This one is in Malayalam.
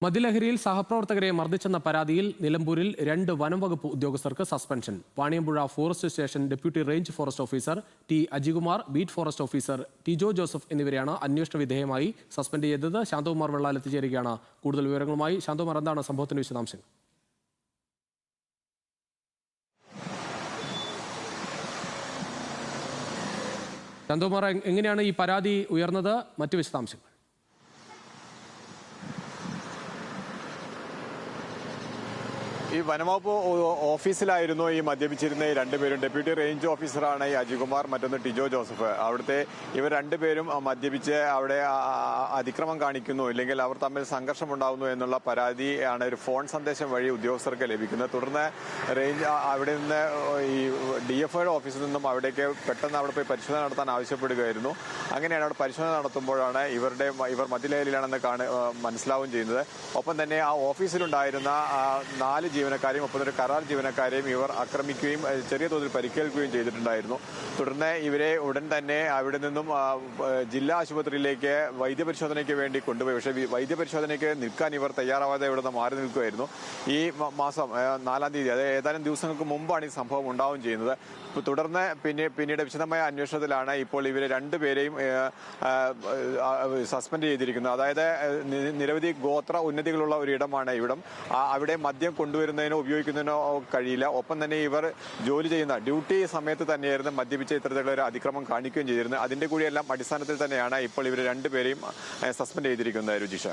മദ്യലഹരിയിൽ സഹപ്രവർത്തകരെ മർദ്ദിച്ചെന്ന പരാതിയിൽ നിലമ്പൂരിൽ 2 വനംവകുപ്പ് ഉദ്യോഗസ്ഥർക്ക് suspension. Vaniyampuzha forest station deputy range forest officer T Ajikumar, beat forest officer Tijo Joseph എന്നിവരെയാണ് അന്വേഷണ വിധേയമായി സസ്പെൻഡ് ചെയ്തത്. ശാന്തകുമാർ വെള്ളാൽ എത്തിച്ചേരുകയാണ് കൂടുതൽ വിവരങ്ങളുമായി. ശാന്തകുമാർ, എന്താണ് സംഭവത്തിന്റെ വിശദാംശങ്ങൾ? ശാന്തകുമാർ, എങ്ങനെയാണ് ഈ പരാതി ഉയർന്നത്? മറ്റു വിശദാംശങ്ങൾ. ഈ വനംവകുപ്പ് ഓഫീസിലായിരുന്നു ഈ മദ്യപിച്ചിരുന്ന ഈ രണ്ടുപേരും. ഡെപ്യൂട്ടി റേഞ്ച് ഓഫീസറാണ് ഈ അജികുമാർ, മറ്റൊന്ന് ടിജോ ജോസഫ്. അവിടുത്തെ ഇവർ രണ്ടുപേരും മദ്യപിച്ച് അവിടെ അതിക്രമം കാണിക്കുന്നു, ഇല്ലെങ്കിൽ അവർ തമ്മിൽ സംഘർഷമുണ്ടാകുന്നു എന്നുള്ള പരാതിയാണ് ഒരു ഫോൺ സന്ദേശം വഴി ഉദ്യോഗസ്ഥർക്ക് ലഭിക്കുന്നത്. തുടർന്ന് റേഞ്ച് അവിടെ നിന്ന് ഈ DFIയുടെ ഓഫീസിൽ നിന്നും അവിടേക്ക് പെട്ടെന്ന് അവിടെ പോയി പരിശോധന നടത്താൻ ആവശ്യപ്പെടുകയായിരുന്നു. അങ്ങനെയാണ് അവിടെ പരിശോധന നടത്തുമ്പോഴാണ് ഇവർ മദ്യലഹരിയിലാണെന്ന് മനസ്സിലാവുകയും ചെയ്യുന്നത്. ഒപ്പം തന്നെ ആ ഓഫീസിലുണ്ടായിരുന്ന 4 ജീവനക്കാരെയും ഒപ്പം ഒരു കരാർ ജീവനക്കാരെയും ഇവർ ആക്രമിക്കുകയും ചെറിയ തോതിൽ പരിക്കേൽക്കുകയും ചെയ്തിട്ടുണ്ടായിരുന്നു. തുടർന്ന് ഇവരെ ഉടൻ തന്നെ അവിടെ നിന്നും ജില്ലാ ആശുപത്രിയിലേക്ക് വൈദ്യപരിശോധനയ്ക്ക് വേണ്ടി കൊണ്ടുപോയി. പക്ഷേ വൈദ്യപരിശോധനയ്ക്ക് നിൽക്കാൻ ഇവർ തയ്യാറാവാതെ ഇവിടെ നിന്ന് മാറി നിൽക്കുകയായിരുന്നു. ഈ മാസം 4-ാം തീയതി, അതായത് ഏതാനും ദിവസങ്ങൾക്ക് മുമ്പാണ് ഈ സംഭവം ഉണ്ടാവുകയും ചെയ്യുന്നത്. തുടർന്ന് പിന്നീട് വിശദമായ അന്വേഷണത്തിലാണ് ഇപ്പോൾ ഇവരെ രണ്ടുപേരെയും സസ്പെൻഡ് ചെയ്തിരിക്കുന്നത്. അതായത് നിരവധി ഗോത്ര ഉന്നതികളുള്ള ഒരു ഇടമാണ് ഇവിടം. അവിടെ മദ്യം കൊണ്ടുവരുന്നതിനോ ഉപയോഗിക്കുന്നതിനോ കഴിയില്ല. ഒപ്പം തന്നെ ഇവർ ജോലി ചെയ്യുന്ന ഡ്യൂട്ടി സമയത്ത് തന്നെയായിരുന്നു മദ്യപിച്ച ഇത്തരത്തിലുള്ള ഒരു അതിക്രമം കാണിക്കുകയും ചെയ്തിരുന്നത്. അതിന്റെ കൂടിയെല്ലാം അടിസ്ഥാനത്തിൽ തന്നെയാണ് ഇപ്പോൾ ഇവർ രണ്ടുപേരെയും സസ്പെൻഡ് ചെയ്തിരിക്കുന്നത്. രുചിഷ.